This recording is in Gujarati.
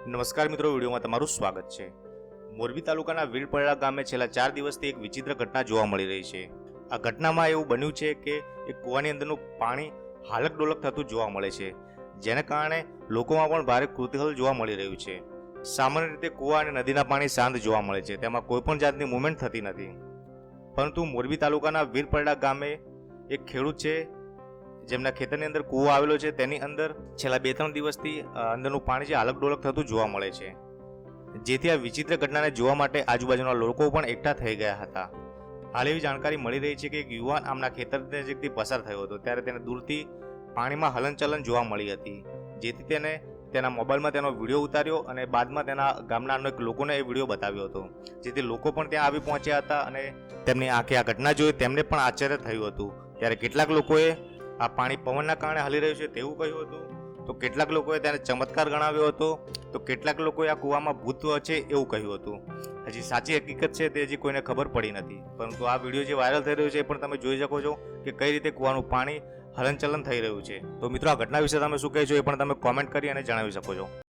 નમસ્કાર મિત્રો, વિડીયોમાં તમારું સ્વાગત છે। મોરબી તાલુકાના વીરપરડા ગામે છેલ્લા 4 દિવસથી એક વિચિત્ર ઘટના જોવા મળી રહી છે। આ ઘટનામાં એવું બન્યું છે કે એક કૂવાની અંદરનું પાણી હાલક ડોલક થતું જોવા મળે છે, જેને કારણે લોકોમાં પણ ભારે કુતૂહલ જોવા મળી રહ્યું છે। સામાન્ય રીતે કૂવા અને નદીના પાણી શાંત જોવા મળે છે, તેમાં કોઈ પણ જાતની મૂવમેન્ટ થતી નથી, પરંતુ મોરબી તાલુકાના વીરપરડા ગામે એક ખેડૂત છે જેમના ખેતરની અંદર કૂવો આવેલો છે, તેની અંદર છેલ્લા 2-3 દિવસથી અંદરનું પાણી જે હાલક ડોલક થતું જોવા મળે છે, જેથી આ વિચિત્ર ઘટનાને જોવા માટે આજુબાજુના લોકો પણ એકઠા થઈ ગયા હતા। હાલ એવી જાણકારી મળી રહી છે કે એક યુવાન આમના ખેતર નજીકથી પસાર થયો હતો, ત્યારે તેને દૂરથી પાણીમાં હલનચલન જોવા મળી હતી, જેથી તેને તેના મોબાઈલમાં તેનો વિડીયો ઉતાર્યો અને બાદમાં તેના ગામના અનેક લોકોને એ વિડીયો બતાવ્યો હતો, જેથી લોકો પણ ત્યાં આવી પહોંચ્યા હતા અને તેમની આંખે આ ઘટના જોઈ તેમને પણ આશ્ચર્ય થયું હતું। ત્યારે કેટલાક લોકોએ આ પાણી પવનના કારણે હલી રહ્યું છે તેવું કહ્યું હતું, તો કેટલાક લોકોએ તેને ચમત્કાર ગણાવ્યો હતો, તો કેટલાક લોકોએ આ કૂવામાં ભૂત છે એવું કહ્યું હતું। હજી સાચી હકીકત છે તે હજી કોઈને ખબર પડી નથી, પરંતુ આ વિડીયો જે વાયરલ થઈ રહ્યો છે એ પણ તમે જોઈ શકો છો કે કઈ રીતે કૂવાનું પાણી હલનચલન થઈ રહ્યું છે। તો મિત્રો, આ ઘટના વિશે તમે શું કહેશો એ પણ તમે કોમેન્ટ કરી અને જણાવી શકો છો।